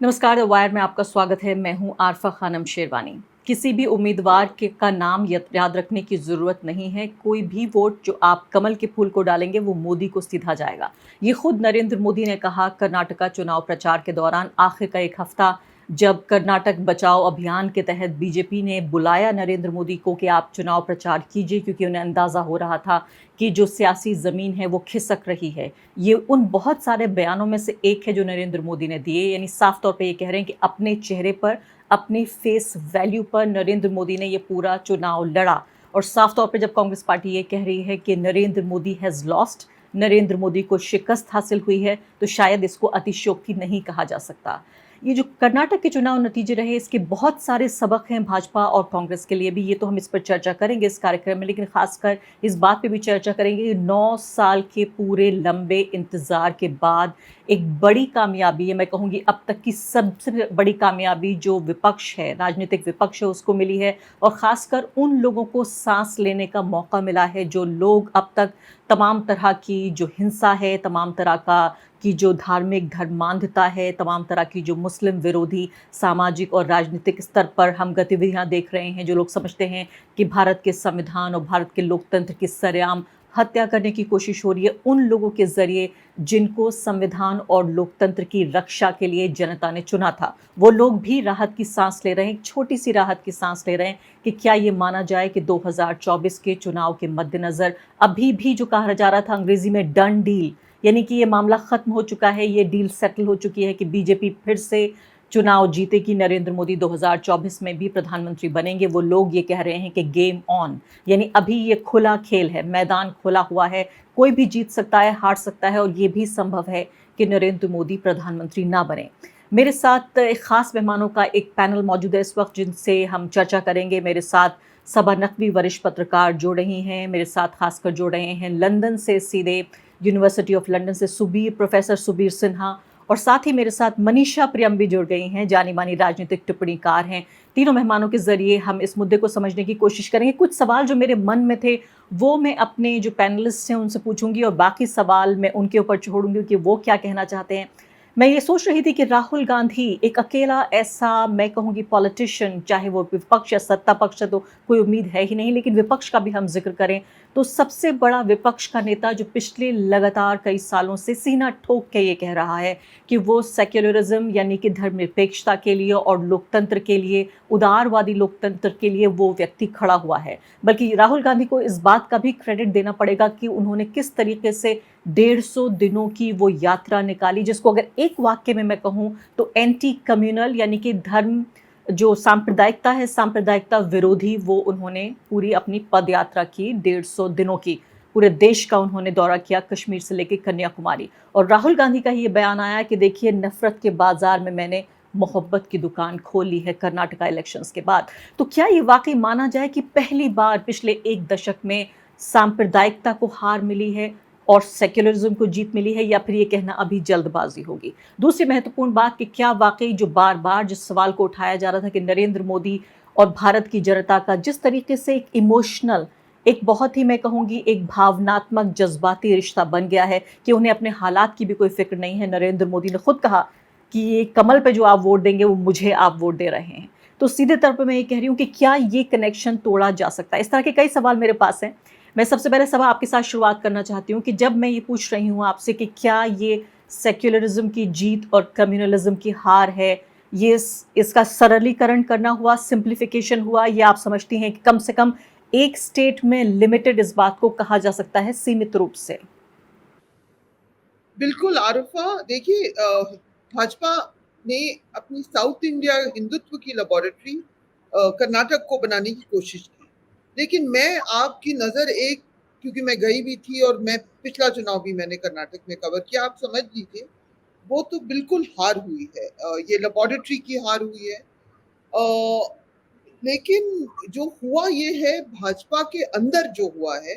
नमस्कार, the wire में आपका स्वागत है। मैं हूं आरफा खानम शेरवानी। किसी भी उम्मीदवार का नाम याद रखने की ज़रूरत नहीं है। कोई भी वोट जो आप कमल के फूल को डालेंगे वो मोदी को सीधा जाएगा। ये खुद नरेंद्र मोदी ने कहा कर्नाटका चुनाव प्रचार के दौरान। आखिर का एक हफ्ता जब कर्नाटक बचाओ अभियान के तहत बीजेपी ने बुलाया नरेंद्र मोदी को कि आप चुनाव प्रचार कीजिए, क्योंकि उन्हें अंदाज़ा हो रहा था कि जो सियासी ज़मीन है वो खिसक रही है। ये उन बहुत सारे बयानों में से एक है जो नरेंद्र मोदी ने दिए, यानी साफ तौर पे ये कह रहे हैं कि अपने चेहरे पर, अपने फेस वैल्यू पर नरेंद्र मोदी ने ये पूरा चुनाव लड़ा। और साफ तौर पे जब कांग्रेस पार्टी ये कह रही है कि नरेंद्र मोदी हैज़ लॉस्ट, नरेंद्र मोदी को शिकस्त हासिल हुई है, तो शायद इसको अतिशयोक्ति नहीं कहा जा सकता। ये जो कर्नाटक के चुनाव नतीजे रहे, इसके बहुत सारे सबक हैं भाजपा और कांग्रेस के लिए भी। ये तो हम इस पर चर्चा करेंगे इस कार्यक्रम में, लेकिन खासकर इस बात पे भी चर्चा करेंगे कि 9 साल के पूरे लंबे इंतज़ार के बाद एक बड़ी कामयाबी है, मैं कहूँगी अब तक की सबसे बड़ी कामयाबी जो विपक्ष है, राजनीतिक विपक्ष है, उसको मिली है। और ख़ासकर उन लोगों को सांस लेने का मौका मिला है जो लोग अब तक तमाम तरह की जो हिंसा है, तमाम तरह की जो धार्मिक धर्मांधता है, तमाम तरह की जो मुस्लिम विरोधी सामाजिक और राजनीतिक स्तर पर हम गतिविधियां देख रहे हैं, जो लोग समझते हैं कि भारत के संविधान और भारत के लोकतंत्र की सरेआम हत्या करने की कोशिश हो रही है, उन लोगों के ज़रिए जिनको संविधान और लोकतंत्र की रक्षा के लिए जनता ने चुना था, वो लोग भी राहत की सांस ले रहे हैं। एक छोटी सी राहत की सांस ले रहे हैं कि क्या ये माना जाए कि 2024 के चुनाव के मद्देनज़र अभी भी जो कहा जा रहा था अंग्रेजी में डन डील, यानी कि ये मामला खत्म हो चुका है, ये डील सेटल हो चुकी है कि बीजेपी फिर से चुनाव जीतेगी, नरेंद्र मोदी 2024 में भी प्रधानमंत्री बनेंगे। वो लोग ये कह रहे हैं कि गेम ऑन, यानी अभी ये खुला खेल है, मैदान खुला हुआ है, कोई भी जीत सकता है, हार सकता है, और ये भी संभव है कि नरेंद्र मोदी प्रधानमंत्री ना बने। मेरे साथ एक खास मेहमानों का एक पैनल मौजूद है इस वक्त, जिनसे हम चर्चा करेंगे। मेरे साथ सबा नकवी वरिष्ठ पत्रकार जुड़ रही हैं, मेरे साथ खासकर जुड़ रहे हैं लंदन से, सीधे यूनिवर्सिटी ऑफ लंदन से प्रोफेसर सुबीर सिन्हा, और साथ ही मेरे साथ मनीषा प्रियम भी जुड़ गई हैं, जानी मानी राजनीतिक टिप्पणीकार हैं। तीनों मेहमानों के जरिए हम इस मुद्दे को समझने की कोशिश करेंगे। कुछ सवाल जो मेरे मन में थे वो मैं अपने जो पैनलिस्ट हैं उनसे पूछूंगी, और बाकी सवाल मैं उनके ऊपर छोड़ूंगी कि वो क्या कहना चाहते हैं। मैं ये सोच रही थी कि राहुल गांधी एक अकेला ऐसा, मैं कहूँगी पॉलिटिशियन, चाहे वो विपक्ष या सत्ता पक्ष से तो कोई उम्मीद है ही नहीं, लेकिन विपक्ष का भी हम जिक्र करें तो सबसे बड़ा विपक्ष का नेता जो पिछले लगातार कई सालों से सीना ठोक के ये कह रहा है कि वो सेक्युलरिज्म यानी कि धर्मनिरपेक्षता के लिए और लोकतंत्र के लिए, उदारवादी लोकतंत्र के लिए वो व्यक्ति खड़ा हुआ है। बल्कि राहुल गांधी को इस बात का भी क्रेडिट देना पड़ेगा कि उन्होंने किस तरीके से 150 दिनों की वो यात्रा निकाली, जिसको अगर एक वाक्य में मैं कहूँ तो एंटी कम्युनल, यानी कि धर्म जो सांप्रदायिकता है, सांप्रदायिकता विरोधी, वो उन्होंने पूरी अपनी पद यात्रा की 150 दिनों की। पूरे देश का उन्होंने दौरा किया, कश्मीर से लेकर कन्याकुमारी। और राहुल गांधी का ये बयान आया कि देखिए, नफरत के बाजार में मैंने मोहब्बत की दुकान खोल ली है कर्नाटका इलेक्शंस के बाद। तो क्या ये वाकई माना जाए कि पहली बार पिछले एक दशक में सांप्रदायिकता को हार मिली है और सेक्युलरिज्म को जीत मिली है, या फिर ये कहना अभी जल्दबाजी होगी? दूसरी महत्वपूर्ण बात कि क्या वाकई जो बार बार जिस सवाल को उठाया जा रहा था कि नरेंद्र मोदी और भारत की जनता का जिस तरीके से एक इमोशनल, एक बहुत ही मैं कहूँगी एक भावनात्मक जज्बाती रिश्ता बन गया है कि उन्हें अपने हालात की भी कोई फिक्र नहीं है। नरेंद्र मोदी ने खुद कहा कि ये कमल पे जो आप वोट देंगे वो मुझे आप वोट दे रहे हैं। तो सीधे तौर पर मैं ये कह रही हूँ कि क्या ये कनेक्शन तोड़ा जा सकता है? इस तरह के कई सवाल मेरे पास हैं। मैं सबसे पहले सभा आपके साथ शुरुआत करना चाहती हूँ कि जब मैं ये पूछ रही हूँ आपसे कि क्या ये सेक्युलरिज्म की जीत और कम्युनलिज्म की हार है, ये इसका सरलीकरण करना हुआ, सिंप्लीफिकेशन हुआ, या आप समझती हैं कि कम से कम एक स्टेट में लिमिटेड इस बात को कहा जा सकता है, सीमित रूप से? बिल्कुल आरुफा, देखिए भाजपा ने अपनी साउथ इंडिया हिंदुत्व की लेबोरेटरी कर्नाटक को बनाने की कोशिश की, लेकिन मैं आपकी नज़र एक, क्योंकि मैं गई भी थी और मैं पिछला चुनाव भी मैंने कर्नाटक में कवर किया, आप समझ लीजिए वो तो बिल्कुल हार हुई है। ये लेबोरेटरी की हार हुई है। लेकिन जो हुआ ये है, भाजपा के अंदर जो हुआ है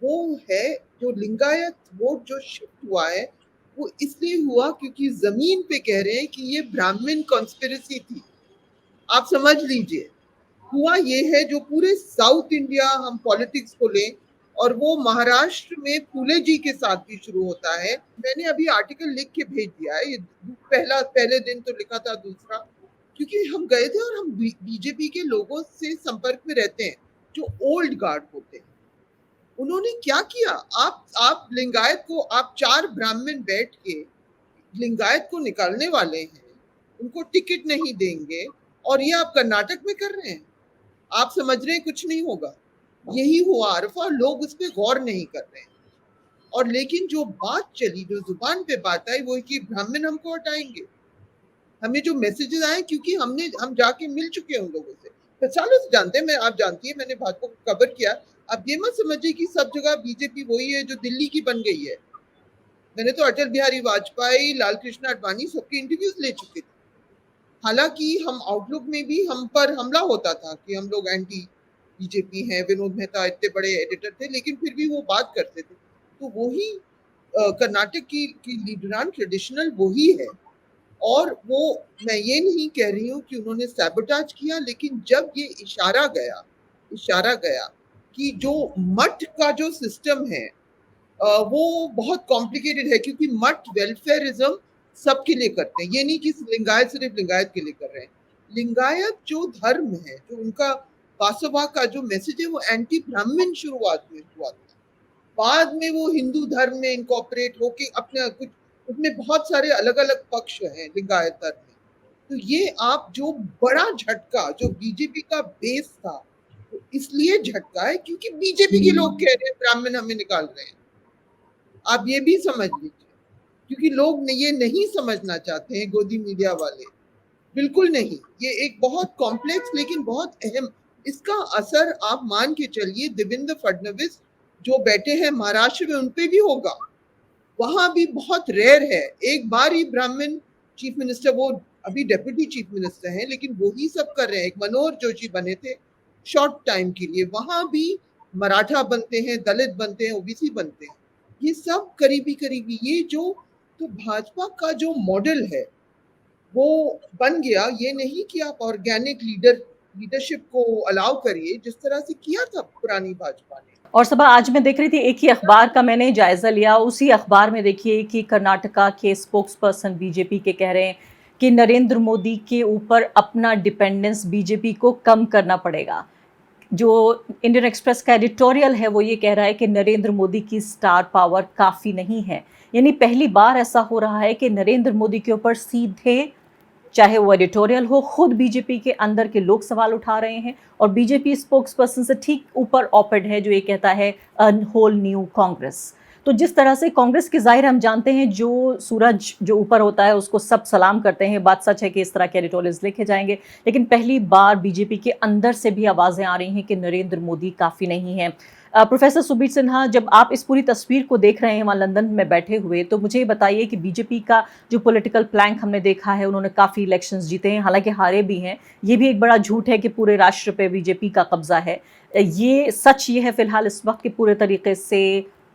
वो है, जो लिंगायत वोट जो शिफ्ट हुआ है वो इसलिए हुआ क्योंकि जमीन पे कह रहे हैं कि ये ब्राह्मण कॉन्स्पिरेसी थी। आप समझ लीजिए, हुआ ये है, जो पूरे साउथ इंडिया हम पॉलिटिक्स को लें और वो महाराष्ट्र में फूले जी के साथ भी शुरू होता है। मैंने अभी आर्टिकल लिख के भेज दिया है, ये पहले दिन तो लिखा था, दूसरा क्योंकि हम गए थे और हम बीजेपी के लोगों से संपर्क में रहते हैं जो ओल्ड गार्ड होते हैं। उन्होंने क्या किया, आप लिंगायत को, आप 4 ब्राह्मण बैठ के लिंगायत को निकालने वाले हैं, उनको टिकट नहीं देंगे, और ये आप कर्नाटक में कर रहे हैं। आप समझ रहे हैं कुछ नहीं होगा। यही हुआ आरफा, लोग उस पर गौर नहीं कर रहे हैं। और लेकिन जो बात चली, जो जुबान पे बात आई, वो कि ब्राह्मण हमको हटाएंगे। हमें जो मैसेजेस आए, क्योंकि हम जाके मिल चुके हैं उन लोगों से, तो सालों से जानते हैं। आप जानती है, मैंने भाजपा को कवर किया। अब ये मत समझिए कि सब जगह बीजेपी वही है जो दिल्ली की बन गई है। मैंने तो अटल बिहारी वाजपेयी, लाल कृष्ण आडवाणी सबके इंटरव्यूज ले चुके थे। हालांकि हम आउटलुक में भी हम पर हमला होता था कि हम लोग एंटी बीजेपी हैं, विनोद मेहता इतने बड़े एडिटर थे, लेकिन फिर भी वो बात करते थे। तो वही कर्नाटक की लीडरान ट्रेडिशनल वही है। और वो, मैं ये नहीं कह रही हूँ कि उन्होंने सैबोटाज किया, लेकिन जब ये इशारा गया कि जो मठ का जो सिस्टम है वो बहुत कॉम्प्लिकेटेड है, क्योंकि मठ वेलफेयरिज्म सबके लिए करते हैं। ये नहीं कि लिंगायत सिर्फ लिंगायत के लिए कर रहे हैं। लिंगायत जो धर्म है, जो उनका वासवा का जो मैसेज है, वो एंटी ब्राह्मण शुरुआत में हुआ था। बाद में वो हिंदू धर्म में इनकॉर्पोरेट होके अपने कुछ, उसमें बहुत सारे अलग अलग पक्ष हैं लिंगायत धर्म में। तो ये आप जो बड़ा झटका जो बीजेपी का बेस था, तो इसलिए झटका है क्योंकि बीजेपी के लोग कह रहे हैं ब्राह्मण हमें निकाल रहे हैं। आप ये भी समझ लीजिए, क्योंकि लोग ये नहीं समझना चाहते हैं, गोदी मीडिया वाले बिल्कुल नहीं। ये एक बहुत कॉम्प्लेक्स लेकिन बहुत अहम, इसका असर आप मान के चलिए देवेंद्र फडणवीस जो बैठे हैं महाराष्ट्र में, उनपे भी होगा। वहां भी बहुत रेयर है, एक बार ही ब्राह्मण चीफ मिनिस्टर, वो अभी डेप्यूटी चीफ मिनिस्टर हैं, लेकिन वो ही सब कर रहे हैं। एक मनोहर जोशी बने थे शॉर्ट टाइम के लिए, वहां भी मराठा बनते हैं, दलित बनते हैं, ओबीसी बनते हैं। ये सब करीबी ये जो, तो भाजपा का जो मॉडल है वो बन गया। ये नहीं कि आप ऑर्गेनिक लीडरशिप को अलाउ करिए जिस तरह से किया था पुरानी भाजपा ने। और सबा, आज मैं देख रही थी, एक ही अखबार का मैंने जायजा लिया, उसी अखबार में देखिए कि कर्नाटका के स्पोक्स पर्सन बीजेपी के कह रहे हैं कि नरेंद्र मोदी के ऊपर अपना डिपेंडेंस बीजेपी को कम करना पड़ेगा। जो इंडियन एक्सप्रेस का एडिटोरियल है वो ये कह रहा है कि नरेंद्र मोदी की स्टार पावर काफ़ी नहीं है। यानी पहली बार ऐसा हो रहा है कि नरेंद्र मोदी के ऊपर सीधे, चाहे वो एडिटोरियल हो, खुद बीजेपी के अंदर के लोग सवाल उठा रहे हैं। और बीजेपी स्पोक्स पर्सन से ठीक ऊपर ऑपेड है जो ये कहता है अ होल न्यू कांग्रेस। तो जिस तरह से कांग्रेस के ज़ाहिर हम जानते हैं, जो सूरज जो ऊपर होता है उसको सब सलाम करते हैं, बात सच है कि इस तरह के एडिटोरियल्स लिखे जाएंगे, लेकिन पहली बार बीजेपी के अंदर से भी आवाज़ें आ रही हैं कि नरेंद्र मोदी काफ़ी नहीं है। प्रोफेसर सुबीर सिन्हा, जब आप इस पूरी तस्वीर को देख रहे हैं वहाँ लंदन में बैठे हुए, तो मुझे ये बताइए कि बीजेपी का जो पॉलिटिकल प्लैंक हमने देखा है, उन्होंने काफ़ी इलेक्शंस जीते हैं, हालांकि हारे भी हैं। ये भी एक बड़ा झूठ है कि पूरे राष्ट्र पे बीजेपी का कब्जा है। ये सच ये है फिलहाल इस वक्त कि पूरे तरीके से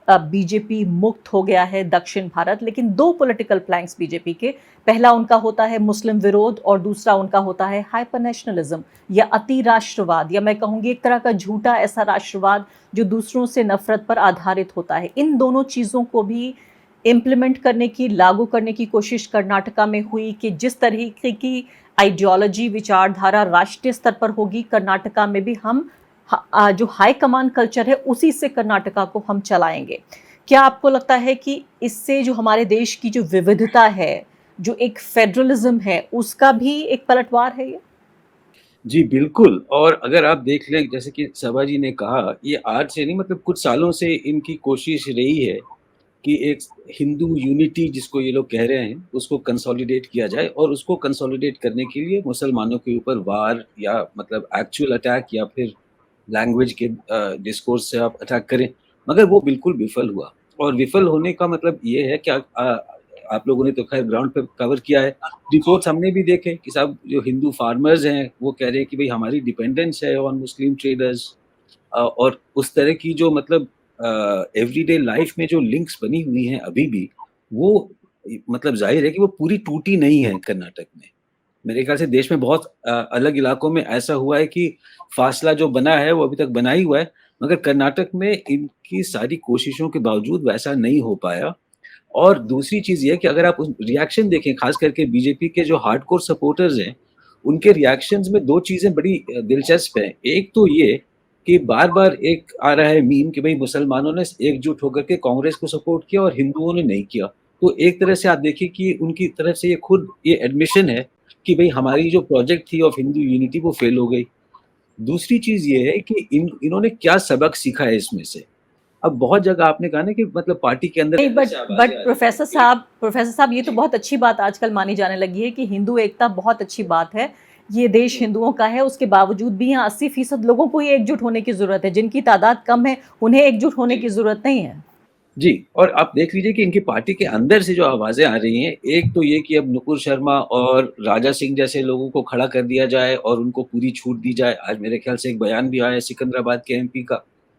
बीजेपी मुक्त हो गया है दक्षिण भारत। लेकिन दो पॉलिटिकल प्लैंक्स बीजेपी के, पहला उनका होता है मुस्लिम विरोध और दूसरा उनका होता है हाइपर नेशनलिज्म या अति राष्ट्रवाद, या मैं कहूँगी एक तरह का झूठा ऐसा राष्ट्रवाद जो दूसरों से नफरत पर आधारित होता है। इन दोनों चीज़ों को भी इम्प्लीमेंट करने की, लागू करने की कोशिश कर्नाटका में हुई कि जिस तरीके की आइडियोलॉजी, विचारधारा राष्ट्रीय स्तर पर होगी, कर्नाटका में भी हम जो हाई कमान कल्चर है उसी से कर्नाटका को हम चलाएंगे। क्या आपको लगता है कि इससे जो हमारे देश की जो विविधता है, जो एक फेडरलिज्म है, उसका भी एक पलटवार है ये? जी, बिल्कुल। और अगर आप देख लें, जैसे कि सभा जी ने कहा, ये आज से नहीं, मतलब कुछ सालों से इनकी कोशिश रही है कि एक हिंदू यूनिटी जिसको ये लोग कह रहे हैं, उसको कंसोलिडेट किया जाए, और उसको कंसोलिडेट करने के लिए मुसलमानों के ऊपर वार या मतलब एक्चुअल अटैक या फिर लैंग्वेज के डिस्कोर्स से आप अटैक करें, मगर वो बिल्कुल विफल हुआ। और विफल होने का मतलब ये है कि आप लोगों ने तो खैर ग्राउंड पे कवर किया है, रिपोर्ट्स हमने भी देखे कि साहब जो हिंदू फार्मर्स हैं वो कह रहे हैं कि भाई हमारी डिपेंडेंस है ऑन मुस्लिम ट्रेडर्स, और उस तरह की जो मतलब एवरीडे लाइफ में जो लिंक्स बनी हुई हैं अभी भी, वो मतलब जाहिर है कि वो पूरी टूटी नहीं है कर्नाटक में। मेरे ख्याल से देश में बहुत अलग इलाकों में ऐसा हुआ है कि फासला जो बना है वो अभी तक बना ही हुआ है, मगर कर्नाटक में इनकी सारी कोशिशों के बावजूद वैसा नहीं हो पाया। और दूसरी चीज़ ये है कि अगर आप उस रिएक्शन देखें, ख़ास करके बीजेपी के जो हार्डकोर सपोर्टर्स हैं, उनके रिएक्शंस में 2 चीज़ें बड़ी दिलचस्प हैं। एक तो ये कि बार-बार एक आ रहा है मीम कि भई मुसलमानों ने एकजुट होकर के कांग्रेस को सपोर्ट किया और हिंदुओं ने नहीं किया। तो एक तरह से आप देखिए कि उनकी तरफ से ये खुद ये एडमिशन है कि भई हमारी जो प्रोजेक्ट थी ऑफ हिंदू यूनिटी वो फेल हो गई। दूसरी चीज़ ये है कि इन्होंने क्या सबक सीखा है इसमें से? अब बहुत जगह आपने कहा ना कि मतलब पार्टी के अंदर नहीं, ऐसे आवाज़ें आ रही हैं कि प्रोफेसर साहब ये तो बहुत अच्छी बात आजकल मानी जाने लगी है कि हिंदू एकता बहुत अच्छी बात है। ये देश हिंदुओं का है, उसके बावजूद भी यहाँ 80% लोगों को ही एकजुट होने की ज़रूरत है। जिनकी तादाद कम है, उन्हें एकजुट होने जी। की ज़रूरत नहीं है। जी, और आप देख लीजिए कि इनकी पार्टी के अंदर से जो आवाज़ें आ रही हैं, एक तो ये कि अब नुपुर शर्मा और राजा सिंह जैसे लोगों को खड़ा कर दिया जाए और उनको पूरी छूट दी जाए। आज मेरे ख़्याल से एक बयान भी आया है सिकंदराबाद के एमपी का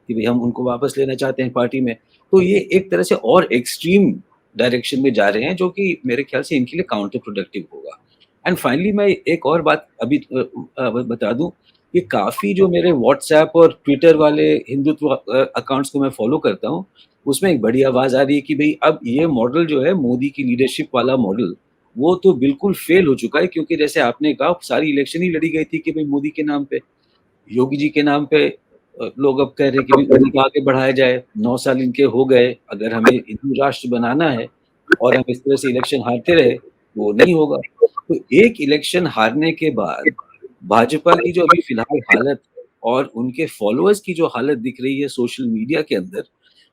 कि भई हम उनको वापस लेना चाहते हैं पार्टी में। तो ये एक तरह से और एक्सट्रीम डायरेक्शन में जा रहे हैं, जो कि मेरे ख़्याल से इनके लिए काउंटर प्रोडक्टिव होगा। एंड फाइनली मैं एक और बात अभी बता दूँ कि काफ़ी जो मेरे व्हाट्सऐप और ट्विटर वाले हिंदुत्व अकाउंट्स को मैं फ़ॉलो करता हूँ, उसमें एक बड़ी आवाज़ आ रही है कि भई अब ये मॉडल जो है मोदी की लीडरशिप वाला मॉडल, वो तो बिल्कुल फ़ेल हो चुका है, क्योंकि जैसे आपने कहा सारी इलेक्शन ही लड़ी गई थी कि भई मोदी के नाम पे, योगी जी के नाम पे लोग अब कह रहे हैं कि भई उन्हीं को आगे बढ़ाया जाए। 9 साल इनके हो गए, अगर हमें हिंदू राष्ट्र बनाना है और हम इस तरह से इलेक्शन हारते रहे, वो नहीं होगा। तो एक इलेक्शन हारने के बाद भाजपा की जो अभी फ़िलहाल हालत और उनके फ़ॉलोअर्स की जो हालत दिख रही है सोशल मीडिया के अंदर,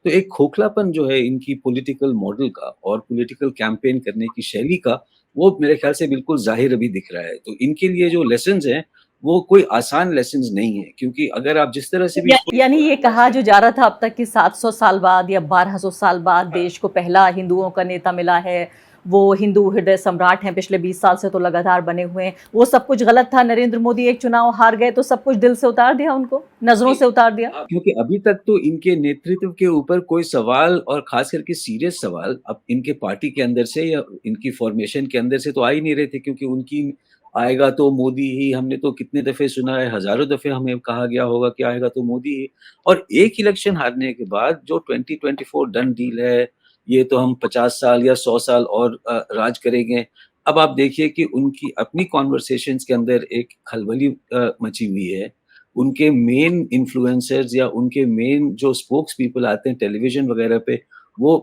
तो एक खोखलापन जो है इनकी पॉलिटिकल मॉडल का और पॉलिटिकल कैंपेन करने की शैली का, वो मेरे ख़्याल से बिल्कुल ज़ाहिर अभी दिख रहा है। तो इनके लिए जो लेसन्स हैं, वो कोई आसान लेसन्स नहीं है, क्योंकि अगर आप जिस तरह से भी इसको यानी ये कहा जो जा रहा था अब तक कि 700 साल बाद या 1200 साल बाद देश को पहला हिंदुओं का नेता मिला है, वो हिंदू हृदय सम्राट हैं, पिछले 20 साल से तो लगातार बने हुए हैं, वो सब कुछ गलत था। नरेंद्र मोदी एक चुनाव हार गए तो सब कुछ दिल से उतार दिया, उनको नजरों से उतार दिया। क्योंकि अभी तक तो इनके नेतृत्व के ऊपर कोई सवाल, और खास करके सीरियस सवाल, अब इनके पार्टी के अंदर से या इनकी फॉर्मेशन के अंदर से तो आ ही नहीं रहे थे, क्योंकि उनकी आएगा तो मोदी ही, हमने तो कितने दफ़े सुना है, हज़ारों दफ़े हमें कहा गया होगा कि आएगा तो मोदी ही। और एक इलेक्शन हारने के बाद जो 2024 डन डील है, ये तो हम 50 साल या 100 साल और राज करेंगे। अब आप देखिए कि उनकी अपनी कन्वर्सेशंस के अंदर एक खलबली मची हुई है। उनके मेन इन्फ्लुएंसर्स या उनके मेन जो स्पोक्स पीपल आते हैं टेलीविज़न वगैरह पे, वो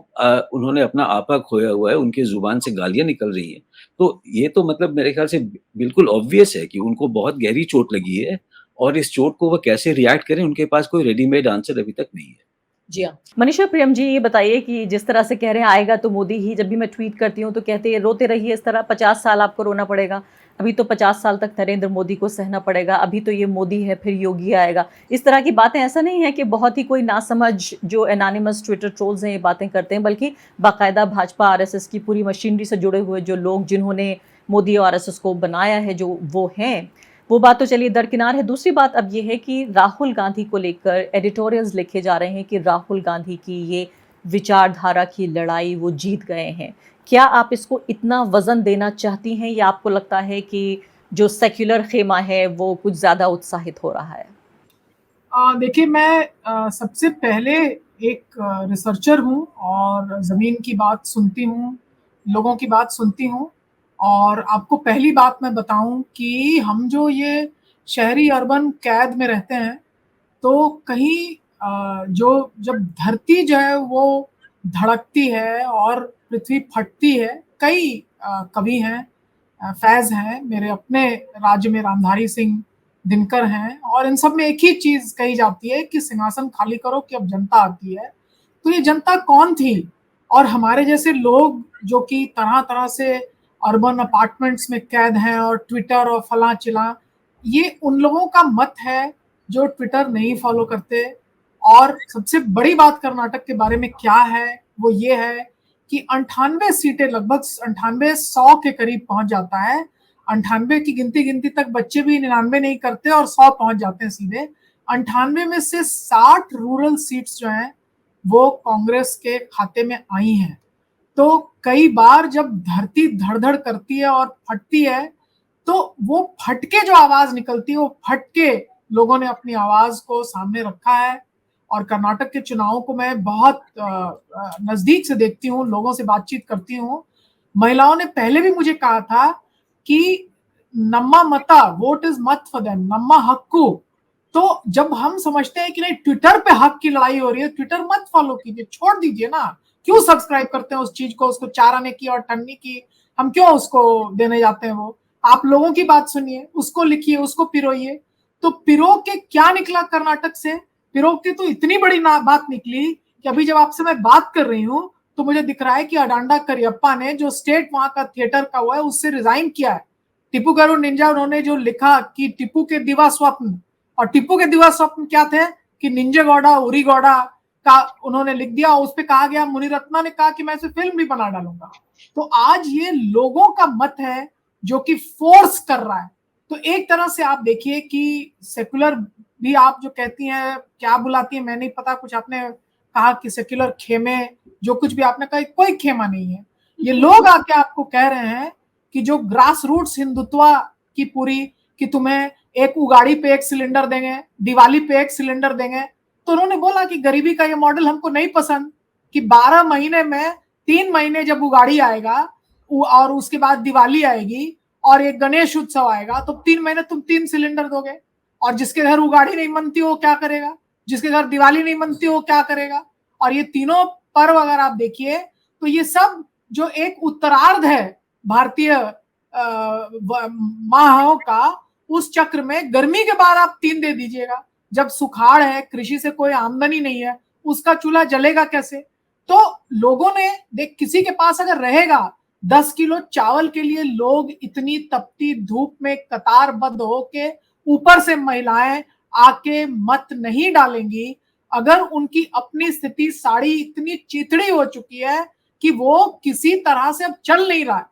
उन्होंने अपना आपा खोया हुआ है, उनकी ज़ुबान से गालियाँ निकल रही हैं। तो ये तो मतलब मेरे ख़्याल से बिल्कुल ऑब्वियस है कि उनको बहुत गहरी चोट लगी है, और इस चोट को वो कैसे रिएक्ट करें, उनके पास कोई रेडीमेड आंसर अभी तक नहीं है। जी हाँ। मनीषा प्रियम जी, ये बताइए कि जिस तरह से कह रहे हैं आएगा तो मोदी ही, जब भी मैं ट्वीट करती हूँ तो कहते हैं रोते रहिए इस तरह, 50 साल आपको रोना पड़ेगा। अभी तो 50 साल तक नरेंद्र मोदी को सहना पड़ेगा, अभी तो ये मोदी है फिर योगी आएगा। इस तरह की बातें, ऐसा नहीं है कि बहुत ही कोई नासमझ जो एनोनिमस ट्विटर ट्रोल्स हैं ये बातें करते हैं, बल्कि बाकायदा भाजपा आरएसएस की पूरी मशीनरी से जुड़े हुए जो लोग, जिन्होंने मोदी और आरएसएस को बनाया है, जो वो हैं, वो बात तो चलिए दरकिनार है। दूसरी बात अब ये है कि राहुल गांधी को लेकर एडिटोरियल्स लिखे जा रहे हैं कि राहुल गांधी की ये विचारधारा की लड़ाई वो जीत गए हैं। क्या आप इसको इतना वजन देना चाहती हैं, या आपको लगता है कि जो सेक्युलर खेमा है वो कुछ ज़्यादा उत्साहित हो रहा है? देखिए, मैं सबसे पहले एक रिसर्चर हूँ और ज़मीन की बात सुनती हूँ, लोगों की बात सुनती हूँ। और आपको पहली बात मैं बताऊँ कि हम जो ये शहरी अर्बन कैद में रहते हैं, तो कहीं जो जब धरती जो है वो धड़कती है और पृथ्वी फटती है, कई कवि हैं, फैज़ हैं, मेरे अपने राज्य में रामधारी सिंह दिनकर हैं, और इन सब में एक ही चीज़ कही जाती है कि सिंहासन खाली करो कि अब जनता आती है। तो ये जनता कौन थी? और हमारे जैसे लोग जो कि तरह-तरह से अर्बन अपार्टमेंट्स में कैद हैं और ट्विटर और फलाँ-चिलाँ, ये उन लोगों का मत है जो ट्विटर नहीं फॉलो करते। और सबसे बड़ी बात कर्नाटक के बारे में क्या है, वो ये है कि 98 सीटें, लगभग 98 100 के करीब पहुँच जाता है। 98 की गिनती तक बच्चे भी 99 नहीं करते और 100 पहुँच जाते हैं सीधे। 98 में से 60 रूरल सीट्स जो हैं, वो कांग्रेस के खाते में आई हैं। तो कई बार जब धरती धड़-धड़ करती है और फटती है, तो वो फट के जो आवाज़ निकलती है, वो फट के लोगों ने अपनी आवाज़ को सामने रखा है। और कर्नाटक के चुनावों को मैं बहुत नजदीक से देखती हूँ, लोगों से बातचीत करती हूँ। महिलाओं ने पहले भी मुझे कहा था कि नम्मा मता, वोट इज मत फॉर देम, नम्मा हक्कू। तो जब हम समझते हैं कि नहीं ट्विटर पे हक की लड़ाई हो रही है, ट्विटर मत फॉलो कीजिए, छोड़ दीजिए ना। क्यों सब्सक्राइब करते हैं उस चीज को, उसको 4 आने की और ठन्नी की, हम क्यों उसको देने जाते हैं? वो आप लोगों की बात सुनिए, उसको लिखिए, उसको पिरोइए। तो पिरो के क्या निकला कर्नाटक से? पिरो की तो इतनी बड़ी बात निकली कि अभी जब आपसे मैं बात कर रही हूँ तो मुझे दिख रहा है कि अडांडा करियप्पा ने, जो स्टेट वहां का थिएटर का हुआ है, उससे रिजाइन किया है। टिप्पू गरुड़ निंजा, उन्होंने जो लिखा कि टिप्पू के दिवा स्वप्न, और टिप्पू के दिवा स्वप्न क्या थे कि निंजेगौड़ा उरीगौड़ा का उन्होंने लिख दिया। उस पर कहा गया, मुनिरत्ना ने कहा कि मैं इसे फिल्म भी बना डालूंगा। तो आज ये लोगों का मत है जो कि फोर्स कर रहा है। तो एक तरह से आप देखिए कि सेकुलर भी आप जो कहती हैं, क्या बुलाती है मैं नहीं पता, कुछ आपने कहा कि सेक्युलर खेमे, जो कुछ भी आपने कहा, कोई खेमा नहीं है। ये लोग आके आपको कह रहे हैं कि जो ग्रास रूट्स हिंदुत्व की पूरी, कि तुम्हें एक उगाड़ी पे 1 सिलेंडर देंगे, दिवाली पे 1 सिलेंडर देंगे। तो उन्होंने बोला कि गरीबी का ये मॉडल हमको नहीं पसंद, कि 12 महीने में 3 महीने जब उगाड़ी आएगा और उसके बाद दिवाली आएगी और एक गणेश उत्सव आएगा, तो 3 महीने तुम 3 सिलेंडर दोगे। और जिसके घर उगाड़ी नहीं मनती हो क्या करेगा, जिसके घर दिवाली नहीं मनती हो क्या करेगा। और ये तीनों पर्व अगर आप देखिए तो ये सब जो एक उत्तरार्ध है भारतीय माहों का, उस चक्र में गर्मी के बाद आप 3 दे दीजिएगा। जब सुखाड़ है, कृषि से कोई आमदनी नहीं है, उसका चूल्हा जलेगा कैसे? तो लोगों ने देख, किसी के पास अगर रहेगा 10 किलो चावल के लिए, लोग इतनी तपती धूप में कतारबद्ध होके, ऊपर से महिलाएं आके मत नहीं डालेंगी। अगर उनकी अपनी स्थिति साड़ी इतनी चिथड़ी हो चुकी है कि वो किसी तरह से अब चल नहीं रहा है,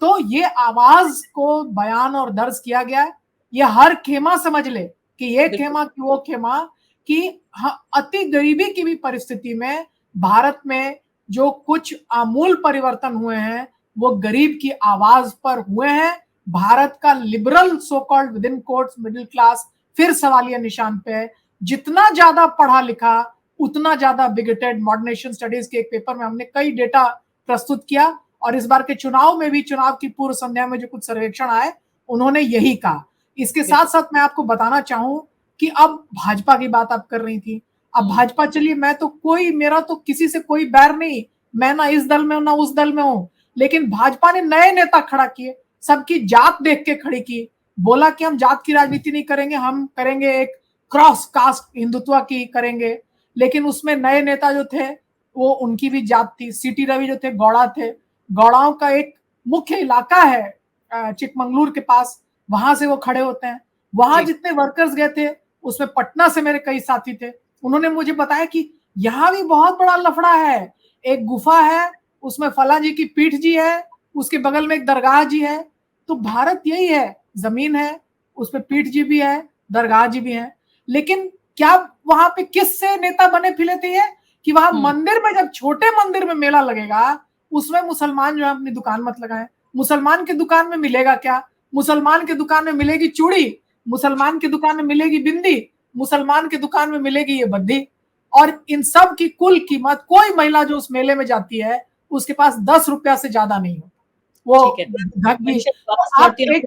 तो ये आवाज को बयान और दर्ज किया गया है। ये हर खेमा समझ ले कि ये खेमा कि वो खेमा, कि अति गरीबी की भी परिस्थिति में भारत में जो कुछ आमूल परिवर्तन हुए हैं वो गरीब की आवाज पर हुए हैं। भारत का liberal so called with in quotes middle class फिर सवालिया निशान पे है। जितना ज्यादा पढ़ा लिखा उतना ज्यादा बिगेटेड। मॉडर्न स्टडीज के एक पेपर में हमने कई डेटा प्रस्तुत किया, और इस बार के चुनाव में भी, चुनाव की पूर्व संध्या में जो कुछ सर्वेक्षण आए, उन्होंने यही कहा। इसके साथ साथ मैं आपको बताना चाहूं कि अब भाजपा की बात आप कर रही थी, अब भाजपा, चलिए मैं तो मेरा तो किसी से कोई बैर नहीं, मैं ना इस दल में हूं ना उस दल में हूं, लेकिन भाजपा ने नए नेता खड़ा किए, सबकी जात देख के खड़ी की, बोला कि हम जात की राजनीति नहीं करेंगे, हम करेंगे एक क्रॉस कास्ट हिंदुत्व की करेंगे। लेकिन उसमें नए नेता जो थे वो, उनकी भी जात थी। सीटी रवि जो थे गौड़ा थे, गौड़ाओं का एक मुख्य इलाका है चिकमंगलूर के पास, वहां से वो खड़े होते हैं। वहां जितने वर्कर्स गए थे उसमें पटना से मेरे कई साथी थे, उन्होंने मुझे बताया कि यहाँ भी बहुत बड़ा लफड़ा है। एक गुफा है, उसमें फला जी की पीठ जी है, उसके बगल में एक दरगाह जी है। तो भारत यही है, जमीन है, उसमें पीठ जी भी है, दरगाह जी भी है। लेकिन क्या वहां पे किससे नेता बने फिरे थे ये, कि वहां मंदिर में, जब छोटे मंदिर में मेला लगेगा, उसमें मुसलमान जो है अपनी दुकान मत लगाएं। मुसलमान की दुकान में मिलेगा क्या? मुसलमान की दुकान में मिलेगी चूड़ी, मुसलमान की दुकान में मिलेगी बिंदी, मुसलमान की दुकान में मिलेगी ये बद्दी। और इन सब की कुल कीमत, कोई महिला जो उस मेले में जाती है उसके पास 10 रुपया से ज्यादा नहीं होता। वो आप एक,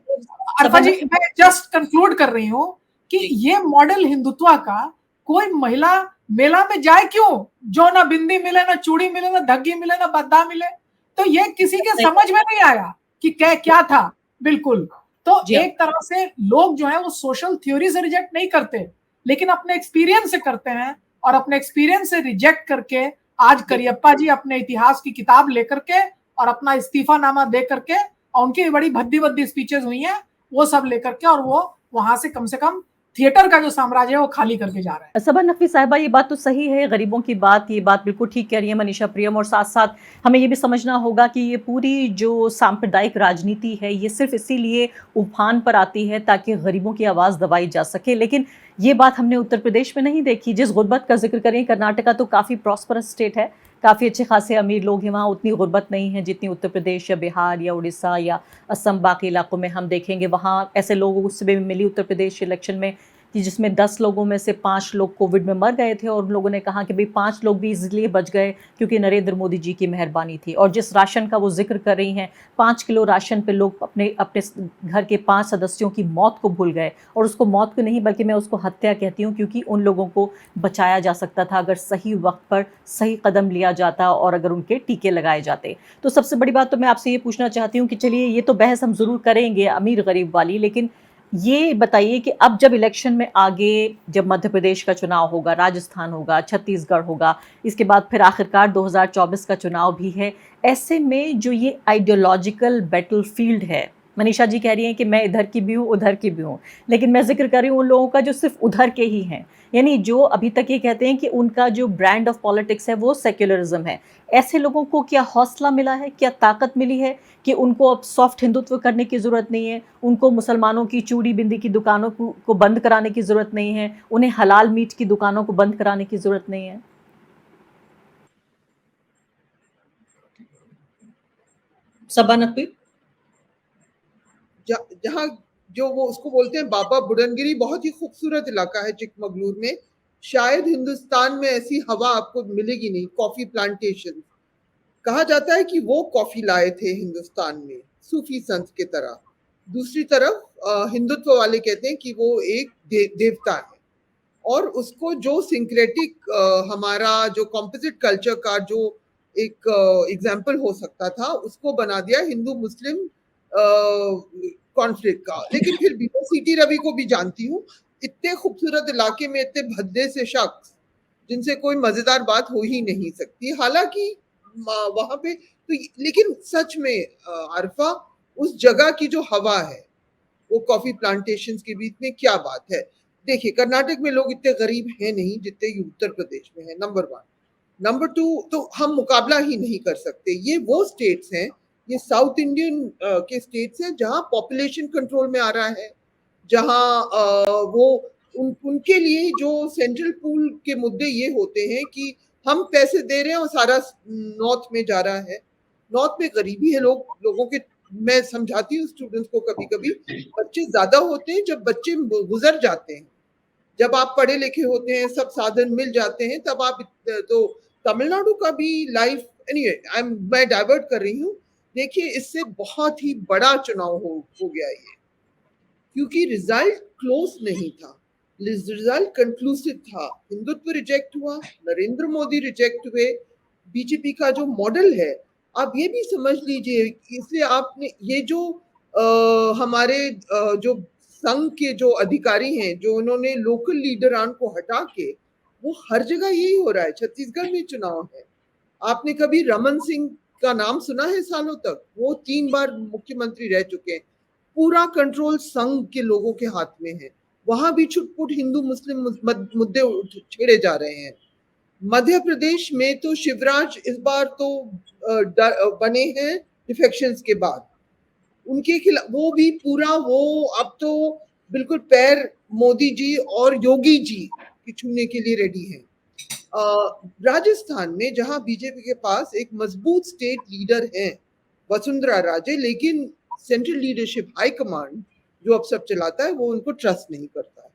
अर्फा जी मैं जस्ट कंक्लूड कर रही हूँ कि ये मॉडल हिंदुत्व का, कोई महिला मेला में जाए क्यों, जो ना बिंदी मिले, ना चूड़ी मिले, ना धग्गी मिले, ना बद्दा मिले। तो ये किसी के समझ में नहीं आया कि क्या था। बिल्कुल। तो एक तरह से लोग जो है वो सोशल थ्योरी से रिजेक्ट नहीं करते, लेकिन अपने एक्सपीरियंस से करते हैं, और अपने एक्सपीरियंस से रिजेक्ट करके आज करियप्पा जी अपने इतिहास की किताब लेकर के और अपना इस्तीफानामा दे करके, और उनकी बड़ी भद्दी स्पीचेस हुई हैं, वो सब लेकर के, और वो वहां से कम थिएटर का जो साम्राज्य है वो खाली करके जा रहा है। सबा नकवी साहिबा, ये बात तो सही है, गरीबों की बात, ये बात बिल्कुल ठीक कह रही है मनीषा प्रियम, और साथ साथ हमें ये भी समझना होगा कि ये पूरी जो सांप्रदायिक राजनीति है ये सिर्फ इसीलिए उफान पर आती है ताकि गरीबों की आवाज़ दबाई जा सके। लेकिन ये बात हमने उत्तर प्रदेश में नहीं देखी। जिस गुर्बत का जिक्र करें, कर्नाटका तो काफ़ी प्रॉस्परस स्टेट है, काफ़ी अच्छे खासे अमीर लोग हैं वहाँ, उतनी गुर्बत नहीं है जितनी उत्तर प्रदेश या बिहार या उड़ीसा या असम, बाकी इलाकों में हम देखेंगे। वहाँ ऐसे लोगों से भी मिली उत्तर प्रदेश इलेक्शन में कि जिसमें 10 लोगों में से 5 लोग कोविड में मर गए थे और उन लोगों ने कहा कि भाई 5 लोग भी इसलिए बच गए क्योंकि नरेंद्र मोदी जी की मेहरबानी थी। और जिस राशन का वो जिक्र कर रही हैं, 5 किलो राशन पे लोग अपने अपने घर के 5 सदस्यों की मौत को भूल गए। और उसको मौत को नहीं बल्कि मैं उसको हत्या कहती हूँ, क्योंकि उन लोगों को बचाया जा सकता था अगर सही वक्त पर सही कदम लिया जाता और अगर उनके टीके लगाए जाते। तो सबसे बड़ी बात तो मैं आपसे ये पूछना चाहती हूँ कि चलिए ये तो बहस हम ज़रूर करेंगे अमीर गरीब वाली, लेकिन ये बताइए कि अब जब इलेक्शन में आगे, जब मध्य प्रदेश का चुनाव होगा, राजस्थान होगा, छत्तीसगढ़ होगा, इसके बाद फिर आखिरकार 2024 का चुनाव भी है, ऐसे में जो ये आइडियोलॉजिकल बैटलफील्ड है, मनीषा जी कह रही हैं कि मैं इधर की भी हूँ उधर की भी हूँ, लेकिन मैं जिक्र कर रही हूँ उन लोगों का जो सिर्फ उधर के ही हैं, यानी जो अभी तक ये कहते हैं कि उनका जो ब्रांड ऑफ पॉलिटिक्स है वो सेक्युलरिज्म है। ऐसे लोगों को क्या हौसला मिला है, क्या ताकत मिली है कि उनको अब सॉफ्ट हिंदुत्व करने की ज़रूरत नहीं है, उनको मुसलमानों की चूड़ी बिंदी की दुकानों को बंद कराने की ज़रूरत नहीं है, उन्हें हलाल मीट की दुकानों को बंद कराने की ज़रूरत नहीं है? सबा नकवी? जहाँ जो वो उसको बोलते हैं बाबा बुडनगिरी, बहुत ही खूबसूरत इलाका है चिकमगलूर में। शायद हिंदुस्तान में ऐसी हवा आपको मिलेगी नहीं, कॉफी प्लांटेशन। कहा जाता है कि वो कॉफी लाए थे हिंदुस्तान में सूफी संत के तरह। दूसरी तरफ हिंदुत्व वाले कहते हैं कि वो एक देवता है, और उसको जो सिंक्रेटिक हमारा जो कॉम्पोजिट कल्चर का जो एक एग्जाम्पल हो सकता था, उसको बना दिया हिंदू मुस्लिम कॉन्फ्लिक्ट का। लेकिन फिर भी मैं सीटी रवि को भी जानती हूँ, इतने खूबसूरत इलाके में इतने भद्दे से शख्स जिनसे कोई मजेदार बात हो ही नहीं सकती। हालांकि वहां पे तो, लेकिन सच में आरफा, उस जगह की जो हवा है वो कॉफी प्लांटेशन के बीच में, क्या बात है। देखिए, कर्नाटक में लोग इतने गरीब हैं नहीं जितने ये उत्तर प्रदेश में है, नंबर 1। नंबर 2, तो हम मुकाबला ही नहीं कर सकते। ये वो स्टेट्स हैं, ये साउथ इंडियन के स्टेट्स हैं जहां पॉपुलेशन कंट्रोल में आ रहा है, जहां वो उनके लिए जो सेंट्रल पूल के मुद्दे ये होते हैं कि हम पैसे दे रहे हैं और सारा नॉर्थ में जा रहा है। नॉर्थ में गरीबी है, लोगों के, मैं समझाती हूँ स्टूडेंट्स को, कभी कभी बच्चे ज्यादा होते हैं जब बच्चे गुजर जाते हैं। जब आप पढ़े लिखे होते हैं, सब साधन मिल जाते हैं, तब आप, तो तमिलनाडु का भी लाइफ, एनीवे मैं डाइवर्ट कर रही हूँ। देखिए, इससे बहुत ही बड़ा चुनाव हो गया ये, क्योंकि रिजल्ट क्लोज नहीं था, रिजल्ट कंक्लूसिव था। हिंदुत्व रिजेक्ट हुआ, नरेंद्र मोदी रिजेक्ट हुए, बीजेपी का जो मॉडल है, आप ये भी समझ लीजिए। इसलिए आपने ये जो हमारे जो संघ के जो अधिकारी हैं, जो उन्होंने लोकल लीडरान को हटा के, वो हर जगह यही हो रहा है। छत्तीसगढ़ में चुनाव है, आपने कभी रमन सिंह का नाम सुना है? सालों तक वो 3 बार मुख्यमंत्री रह चुके हैं। पूरा कंट्रोल संघ के लोगों के हाथ में है। वहां भी छुटपुट हिंदू मुस्लिम मुद्दे छेड़े जा रहे हैं। मध्य प्रदेश में तो शिवराज इस बार तो बने हैं डिफेक्शंस के बाद, उनके खिलाफ वो भी पूरा, वो अब तो बिल्कुल पैर मोदी जी और योगी जी की छूने के लिए रेडी हैं। राजस्थान में जहां बीजेपी के पास एक मजबूत स्टेट लीडर है वसुंधरा राजे, लेकिन सेंट्रल लीडरशिप हाई कमांड जो अब सब चलाता है, वो उनको ट्रस्ट नहीं करता है।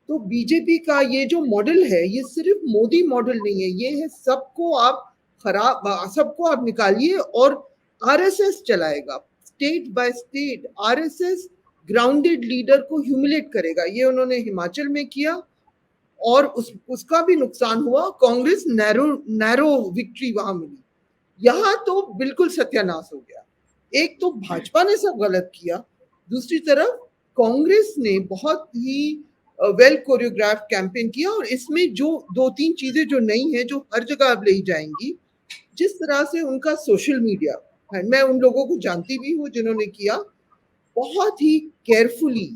तो बीजेपी का ये जो मॉडल है, ये सिर्फ मोदी मॉडल नहीं है, ये है सबको आप निकालिए और आरएसएस चलाएगा। State by state RSS grounded leader को ह्यूमिलेट करेगा। ये उन्होंने हिमाचल में किया और उसका भी नुकसान हुआ। कांग्रेस नैरो विक्ट्री वहां मिली। यहां तो बिल्कुल सत्यानाश हो गया। एक तो भाजपा ने सब गलत किया, दूसरी तरफ कांग्रेस ने बहुत ही वेल कोरियोग्राफ कैंपेन किया। और इसमें जो 2-3 चीजें जो नई हैं, जो हर जगह अब ले जाएंगी, जिस तरह से उनका सोशल मीडिया, मैं उन लोगों को जानती भी हूँ जिन्होंने किया, बहुत ही केयरफुली।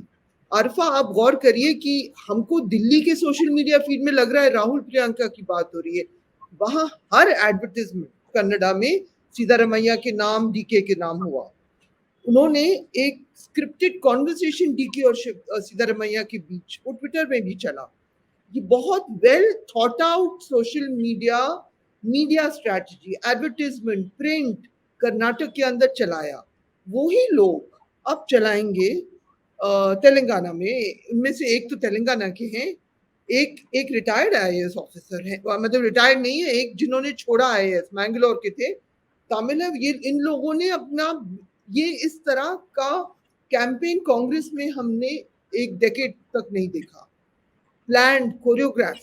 अरफा, आप गौर करिए कि हमको दिल्ली के सोशल मीडिया फीड में लग रहा है राहुल प्रियंका की बात हो रही है, वहां हर एडवर्टाइजमेंट कन्नडा में सीतारमैया के नाम, डीके के नाम हुआ। उन्होंने एक स्क्रिप्टेड कॉन्वर्सेशन डीके और सीतारमैया के बीच, वो ट्विटर में भी चला। ये बहुत well thought out social media strategy, advertisement, print Karnataka के अंदर चलाया। वही लोग अब चलाएंगे तेलंगाना में, उनमें से एक तो तेलंगाना के हैं, एक रिटायर्ड आईएएस ऑफिसर है, मतलब रिटायर्ड नहीं है, एक जिन्होंने छोड़ा आईएएस, मैंगलोर के थे, तमिल है ये। इन लोगों ने अपना ये इस तरह का कैंपेन कांग्रेस में हमने एक डेकेड तक नहीं देखा। Planned, choreograph,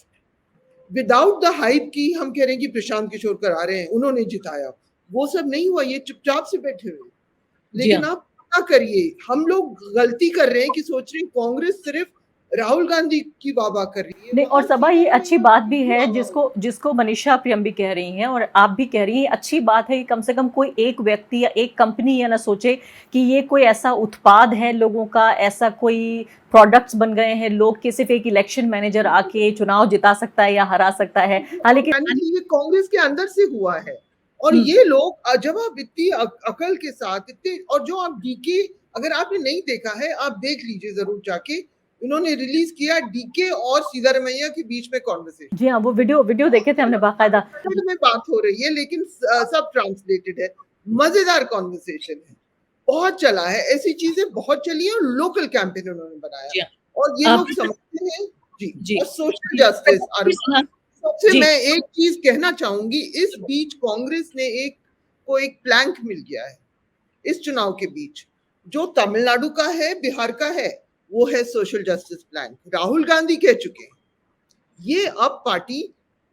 without the hype की हम कह रहे हैं कि प्रशांत किशोर करा रहे हैं, उन्होंने जिताया, वो सब नहीं हुआ, ये चुपचाप से बैठे हुए। लेकिन आप पता करिए, हम लोग गलती कर रहे हैं कि सोच रहे हैं कांग्रेस सिर्फ राहुल गांधी की वाह कर रही है। नहीं, और सबा ये अच्छी बात भी है जिसको मनीषा प्रियम भी कह रही हैं और आप भी कह रही हैं, अच्छी बात है कि कम से कम कोई एक व्यक्ति या एक कंपनी ये ना सोचे कि ये कोई ऐसा उत्पाद है लोगों का, ऐसा कोई प्रोडक्ट्स बन गए हैं लोग के, सिर्फ एक इलेक्शन मैनेजर आके चुनाव जिता सकता है या हरा सकता है। हालांकि ये कांग्रेस के अंदर से हुआ है, और ये लोग जब आप इतनी अकल के साथ इतने, और जो आप डीके, अगर आपने नहीं देखा है आप देख लीजिए जरूर जाके, इन्होंने रिलीज किया डीके और सिद्धारमैया के बीच में कॉन्वर्सेशन। जी हाँ, वो वीडियो देखे थे हमने बाकायदा। में बात हो रही है लेकिन सब ट्रांसलेटेड है, मजेदार कॉन्वर्सेशन है, बहुत चला है, ऐसी चीजें बहुत चली है, और लोकल कैंपेन उन्होंने बनाया, और ये लोग समझते हैं जी। और सोशल जस्टिस, सबसे मैं एक चीज कहना चाहूंगी, इस बीच कांग्रेस ने एक प्लैंक मिल गया है इस चुनाव के बीच, जो तमिलनाडु का है, बिहार का है, वो है social justice plan. Rahul Gandhi कह चुके हैं, ये अब पार्टी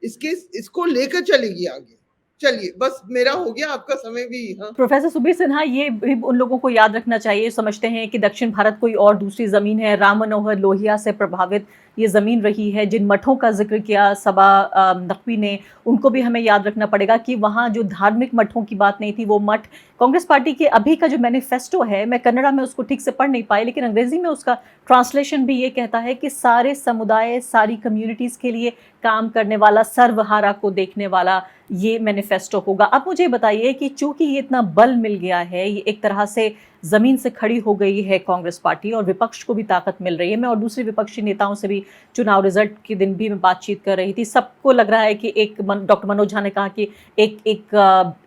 इसको लेकर चलेगी आगे। चलिए, बस मेरा हो गया, आपका समय भी। हाँ, प्रोफेसर सुबीर सिन्हा, ये भी उन लोगों को याद रखना चाहिए, समझते हैं कि दक्षिण भारत कोई और दूसरी जमीन है, राम मनोहर लोहिया से प्रभावित ये जमीन रही है, जिन मठों का जिक्र किया सबा नकवी ने, उनको भी हमें याद रखना पड़ेगा कि वहाँ जो धार्मिक मठों की बात नहीं थी, वो मठ कांग्रेस पार्टी के अभी का जो मैनिफेस्टो है, मैं कन्नड़ा में उसको ठीक से पढ़ नहीं पाई, लेकिन अंग्रेजी में उसका ट्रांसलेशन भी ये कहता है कि सारे समुदाय, सारी कम्युनिटीज के लिए काम करने वाला, सर्वहारा को देखने वाला ये मैनिफेस्टो होगा। अब मुझे बताइए कि चूंकि ये इतना बल मिल गया है, ये एक तरह से जमीन से खड़ी हो गई है कांग्रेस पार्टी, और विपक्ष को भी ताकत मिल रही है। मैं और दूसरे विपक्षी नेताओं से भी चुनाव रिजल्ट के दिन भी मैं बातचीत कर रही थी, सबको लग रहा है कि डॉक्टर मनोज झा ने कहा कि एक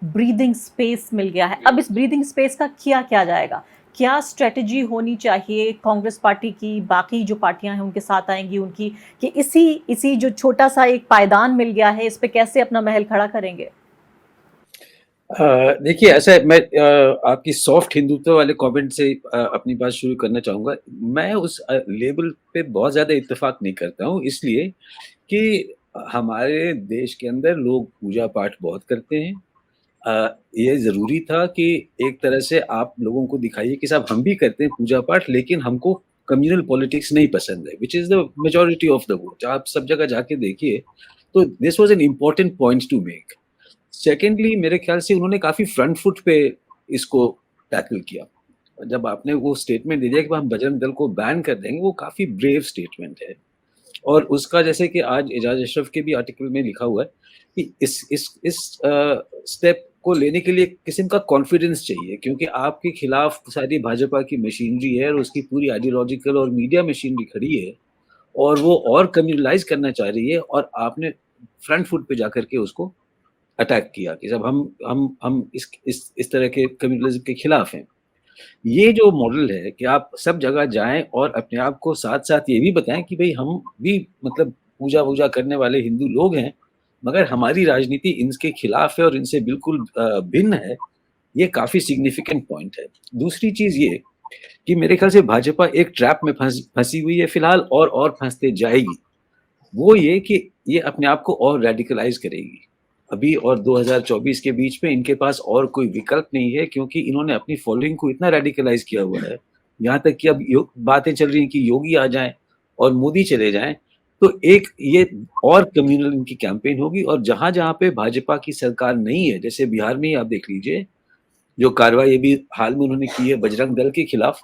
ब्रीदिंग स्पेस मिल गया है। अब इस ब्रीदिंग स्पेस का किया क्या जाएगा, क्या स्ट्रेटजी होनी चाहिए कांग्रेस पार्टी की, बाकी जो पार्टियां हैं उनके साथ आएंगी उनकी, कि इसी जो छोटा सा एक पायदान मिल गया है, इस पे कैसे अपना महल खड़ा करेंगे? देखिए, ऐसा है, मैं आपकी सॉफ्ट हिंदुत्व वाले कमेंट से अपनी बात शुरू करना चाहूँगा। मैं उस लेबल पे बहुत ज़्यादा इत्तेफाक नहीं करता हूँ, इसलिए कि हमारे देश के अंदर लोग पूजा पाठ बहुत करते हैं। ये ज़रूरी था कि एक तरह से आप लोगों को दिखाइए कि साहब हम भी करते हैं पूजा पाठ, लेकिन हमको कम्युनल पॉलिटिक्स नहीं पसंद है, which is the majority of the vote. आप सब जगह जाके देखिए, तो this was an important point two make. Secondly, मेरे ख्याल से उन्होंने काफ़ी फ्रंट फुट पे इसको टैकल किया। जब आपने वो स्टेटमेंट दे दिया कि हम बजरंग दल को बैन कर देंगे, वो काफ़ी ब्रेव स्टेटमेंट है। और उसका, जैसे कि आज एजाज अशरफ के भी आर्टिकल में लिखा हुआ है कि इस स्टेप को लेने के लिए किस्म का कॉन्फिडेंस चाहिए, क्योंकि आपके खिलाफ सारी भाजपा की मशीनरी है और उसकी पूरी आइडियोलॉजिकल और मीडिया मशीनरी खड़ी है, और वो और कम्युनलाइज करना चाह रही है, और आपने फ्रंट फुट पे जाकर के उसको अटैक किया कि जब हम इस तरह के कम्युनलिज्म के खिलाफ हैं। ये जो मॉडल है कि आप सब जगह जाएं और अपने आप को साथ-साथ ये भी बताएं कि भाई हम भी मतलब पूजा-वूजा करने वाले हिंदू लोग हैं, मगर हमारी राजनीति इनके खिलाफ है और इनसे बिल्कुल भिन्न है, ये काफ़ी सिग्निफिकेंट पॉइंट है। दूसरी चीज़ ये कि मेरे ख्याल से भाजपा एक ट्रैप में फंसी हुई है फिलहाल, और फंसते जाएगी। वो ये कि ये अपने आप को और रेडिकलाइज़ करेगी। अभी और 2024 के बीच में इनके पास और कोई विकल्प नहीं है, क्योंकि इन्होंने अपनी फॉलोइंग को इतना रेडिकलाइज किया हुआ है, यहाँ तक कि अब बातें चल रही हैं कि योगी आ जाएं और मोदी चले जाएं, तो एक ये और कम्युनल इनकी कैंपेन होगी। और जहां जहां पे भाजपा की सरकार नहीं है, जैसे बिहार में ही आप देख लीजिए, जो कार्रवाई भी हाल में उन्होंने की है बजरंग दल के खिलाफ,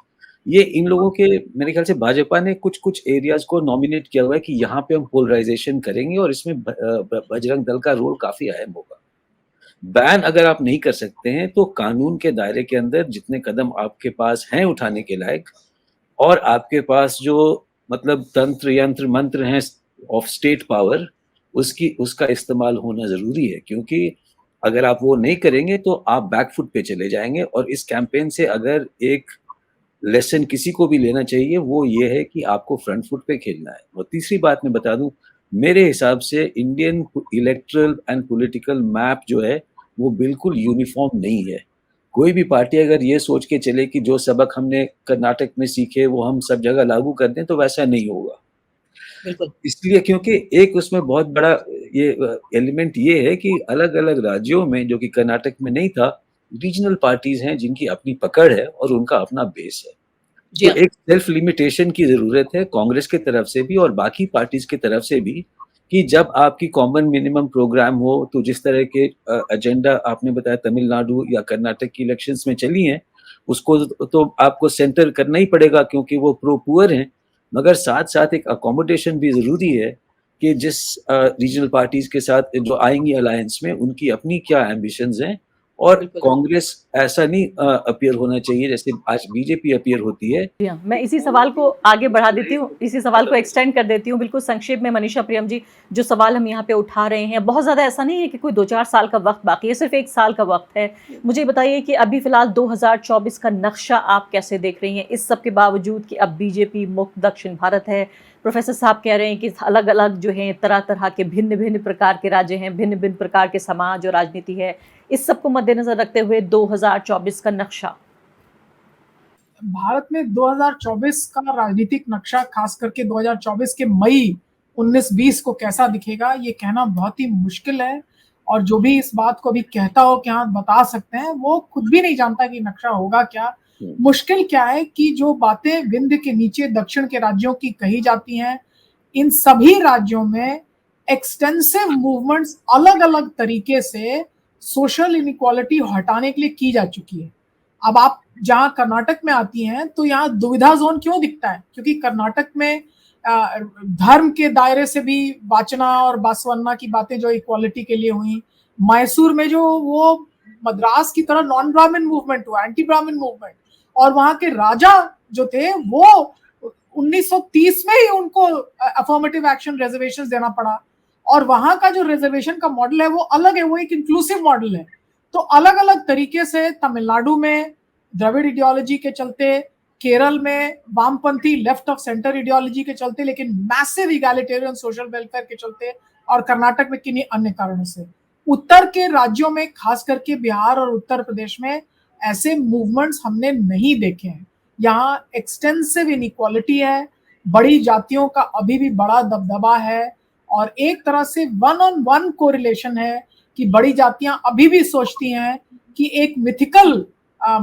ये इन लोगों के, मेरे ख्याल से भाजपा ने कुछ एरियाज को नॉमिनेट किया हुआ है कि यहाँ पे हम पोलराइजेशन करेंगे, और इसमें बजरंग दल का रोल काफी अहम होगा। बैन अगर आप नहीं कर सकते हैं, तो कानून के दायरे के अंदर जितने कदम आपके पास हैं उठाने के लायक, और आपके पास जो मतलब तंत्र यंत्र मंत्र हैं ऑफ स्टेट पावर, उसका इस्तेमाल होना जरूरी है, क्योंकि अगर आप वो नहीं करेंगे तो आप बैकफुट पे चले जाएंगे। और इस कैंपेन से अगर एक लेसन किसी को भी लेना चाहिए वो ये है कि आपको फ्रंट फुट पे खेलना है। और तीसरी बात मैं बता दूं, मेरे हिसाब से Indian electoral and political map जो है वो बिल्कुल यूनिफॉर्म नहीं है। कोई भी पार्टी अगर ये सोच के चले कि जो सबक हमने कर्नाटक में सीखे वो हम सब जगह लागू कर दें तो वैसा नहीं होगा। बिल्कुल। इसलिए क्योंकि एक उसमें बहुत बड़ा ये एलिमेंट ये है कि अलग-अलग राज्यों में, जो कि कर्नाटक में नहीं था, रीजनल पार्टीज़ हैं जिनकी अपनी पकड़ है और उनका अपना बेस है। जी तो हाँ। एक सेल्फ लिमिटेशन की ज़रूरत है कांग्रेस की तरफ से भी और बाकी पार्टीज़ की तरफ से भी, कि जब आपकी कॉमन मिनिमम प्रोग्राम हो, तो जिस तरह के एजेंडा आपने बताया तमिलनाडु या कर्नाटक की इलेक्शंस में चली हैं, उसको तो आपको सेंटर करना ही पड़ेगा क्योंकि वो प्रो पुअर हैं। मगर साथ-साथ एक अकोमोडेशन भी ज़रूरी है कि जिस रीजनल पार्टीज़ के साथ जो आएँगी अलायंस में, उनकी अपनी क्या एम्बिशंस हैं और बिल्कुल। कांग्रेस ऐसा नहीं अपीयर होना चाहिए जैसे आज बीजेपी अपीयर होती है। जी हाँ, मैं इसी सवाल को आगे बढ़ा देती हूँ, इसी सवाल को एक्सटेंड कर देती हूँ। बिल्कुल संक्षेप में मनीषा प्रियम जी, जो सवाल हम यहाँ पे उठा रहे हैं, बहुत ज़्यादा ऐसा नहीं है कि कोई 2-4 साल का वक़्त बाकी है, सिर्फ़ 1 साल का वक़्त है। मुझे बताइए कि अभी फ़िलहाल 2024 का नक्शा आप कैसे देख रही हैं? इस सब के बावजूद कि अब बीजेपी मुक्त दक्षिण भारत है, प्रोफ़ेसर साहब कह रहे हैं कि अलग-अलग जो हैं तरह-तरह के भिन्न-भिन्न प्रकार के राज्य हैं, भिन्न-भिन्न प्रकार के समाज और राजनीति है। इस सब को मद्देनज़र रखते हुए 2024 का नक्शा। भारत में 2024 का राजनीतिक नक्शा खास करके 2024 के मई 19-20 को कैसा दिखेगा ये कहना बहुत ही मुश्किल है। और जो भी इस बात को अभी कहता हो कि हाँ बता सकते हैं, वो खुद भी नहीं जानता कि नक्शा होगा क्या। मुश्किल क्या है कि जो बातें विंध्य के नीचे दक्षिण के राज्यों की कही जाती हैं, इन सभी राज्यों में एक्सटेंसिव मूवमेंट्स अलग-अलग तरीके से सोशल इनइक्वालिटी हटाने के लिए की जा चुकी है। अब आप जहाँ कर्नाटक में आती हैं, तो यहाँ दुविधा ज़ोन क्यों दिखता है? क्योंकि कर्नाटक में धर्म के दायरे से भी वाचना और बासवन्ना की बातें जो इक्वालिटी के लिए हुई। मैसूर में जो वो मद्रास की तरह नॉन ब्राह्मण मूवमेंट हुआ, एंटी ब्राह्मण मूवमेंट, और वहाँ के राजा जो थे वो 1930 में ही उनको अफर्मेटिव एक्शन रिजर्वेशंस देना पड़ा। और वहाँ का जो रिजर्वेशन का मॉडल है वो अलग है, वो एक इंक्लूसिव मॉडल है। तो अलग-अलग तरीके से तमिलनाडु में द्रविड़ आइडियोलॉजी के चलते, केरल में वामपंथी लेफ्ट ऑफ सेंटर आइडियोलॉजी के चलते, लेकिन मैसिव इगैलिटेरियन सोशल वेलफेयर के चलते, और कर्नाटक में किन्हीं अन्य कारणों से। उत्तर के राज्यों में खास करके बिहार और उत्तर प्रदेश में ऐसे मूवमेंट्स हमने नहीं देखे हैं। यहाँ एक्सटेंसिव इनइक्वालिटी है, बड़ी जातियों का अभी भी बड़ा दबदबा है, और एक तरह से वन ऑन वन कोरिलेशन है कि बड़ी जातियां अभी भी सोचती हैं कि एक मिथिकल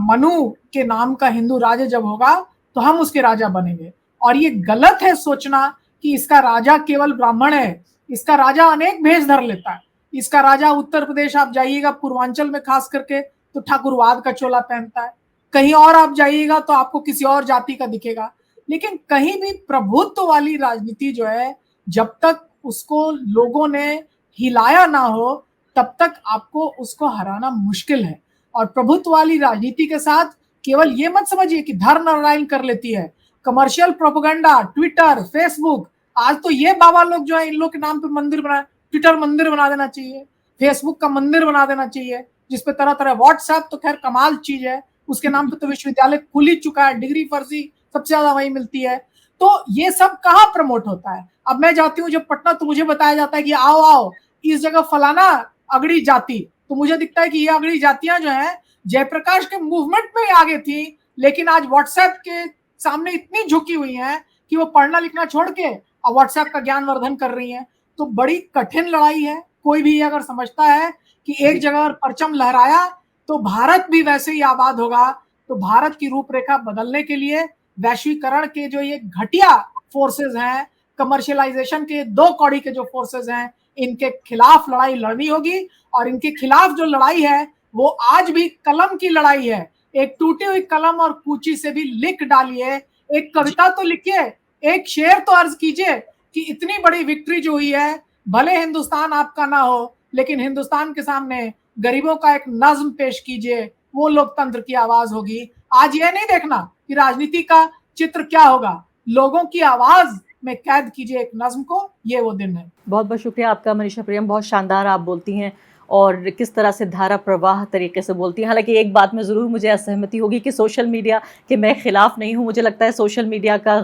मनु के नाम का हिंदू राजा जब होगा तो हम उसके राजा बनेंगे। और ये गलत है सोचना कि इसका राजा केवल ब्राह्मण है, इसका राजा अनेक भेष धर लेता है। इसका राजा उत्तर प्रदेश आप जाइएगा, पूर्वांचल में खास करके, तो ठाकुरवाद का चोला पहनता है। कहीं और आप जाइएगा तो आपको किसी और जाति का दिखेगा। लेकिन कहीं भी प्रभुत्व वाली राजनीति जो है, जब तक उसको लोगों ने हिलाया ना हो, तब तक आपको उसको हराना मुश्किल है। और प्रभुत्व वाली राजनीति के साथ केवल ये मत समझिए कि धर्म नारायण कर लेती है। कमर्शियल प्रोपेगेंडा, ट्विटर, फेसबुक, आज तो ये बाबा लोग जो है इन लोग के नाम पे मंदिर बना, ट्विटर मंदिर बना देना चाहिए, फेसबुक का मंदिर बना देना चाहिए, जिसपे तरह तरह, व्हाट्सएप तो खैर कमाल चीज है, उसके नाम पे तो विश्वविद्यालय खुल ही चुका है, डिग्री फर्जी सबसे ज्यादा वही मिलती है। तो ये सब कहाँ प्रमोट होता है? अब मैं जाती हूँ जब पटना, तो मुझे बताया जाता है कि आओ आओ इस जगह फलाना अगड़ी जाति, तो मुझे दिखता है कि ये अगड़ी जातियां जो है जयप्रकाश के मूवमेंट में आगे थी, लेकिन आज व्हाट्सएप के सामने इतनी झुकी हुई हैं कि वो पढ़ना लिखना छोड़ के अब व्हाट्सएप का ज्ञानवर्धन कर रही हैं। तो बड़ी कठिन लड़ाई है। कोई भी अगर समझता है कि एक जगह परचम लहराया तो भारत भी वैसे ही आबाद होगा, तो भारत की रूपरेखा बदलने के लिए वैश्वीकरण के जो ये घटिया फोर्सेस हैं, कमर्शियलाइजेशन के दो कौड़ी के जो फोर्सेस हैं, इनके खिलाफ लड़ाई लड़नी होगी। और इनके खिलाफ जो लड़ाई है वो आज भी कलम की लड़ाई है। एक टूटी हुई कलम और कूची से भी लिख डालिए, एक कविता तो लिखिए, एक शेर तो अर्ज कीजिए कि इतनी बड़ी विक्ट्री जो हुई है, भले हिंदुस्तान आपका ना हो, लेकिन हिंदुस्तान के सामने गरीबों का एक नज्म पेश कीजिए, वो लोकतंत्र की आवाज होगी। आज ये नहीं देखना कि राजनीति का चित्र क्या होगा, लोगों की आवाज में कैद कीजिए एक नज्म को, ये वो दिन है। बहुत बहुत शुक्रिया आपका मनीषा प्रियम, बहुत शानदार आप बोलती हैं और किस तरह से धारा प्रवाह तरीके से बोलती हैं। हालांकि एक बात में ज़रूर मुझे असहमति होगी कि सोशल मीडिया के मैं ख़िलाफ़ नहीं हूँ। मुझे लगता है सोशल मीडिया का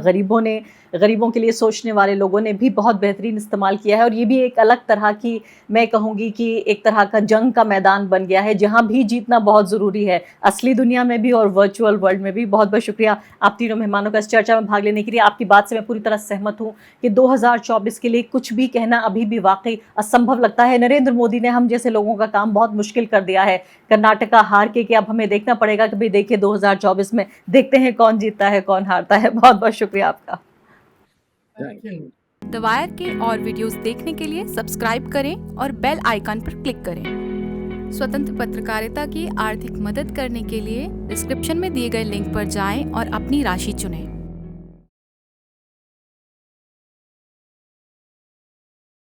गरीबों के लिए सोचने वाले लोगों ने भी बहुत बेहतरीन इस्तेमाल किया है, और ये भी एक अलग तरह की, मैं कहूँगी कि एक तरह का जंग का मैदान बन गया है, जहाँ भी जीतना बहुत ज़रूरी है, असली दुनिया में भी और वर्चुअल वर्ल्ड में भी। बहुत बहुत शुक्रिया आप तीनों मेहमानों का इस चर्चा में भाग लेने के लिए। आपकी बात से मैं पूरी तरह सहमत हूँ कि 2024 के लिए कुछ भी कहना अभी भी वाकई असंभव लगता है। नरेंद्र मोदी ने हम जैसे लोगों का काम बहुत मुश्किल कर दिया है कर्नाटका हार के, कि अब हमें देखना पड़ेगा कि भाई देखिए 2024 में देखते हैं कौन जीतता है कौन हारता है। बहुत बहुत शुक्रिया आपका। द वायर के और वीडियोस देखने के लिए सब्सक्राइब करें और बेल आइकन पर क्लिक करें। स्वतंत्र पत्रकारिता की आर्थिक मदद करने के लिए डिस्क्रिप्शन में दिए गए लिंक पर जाएं और अपनी राशि चुनें।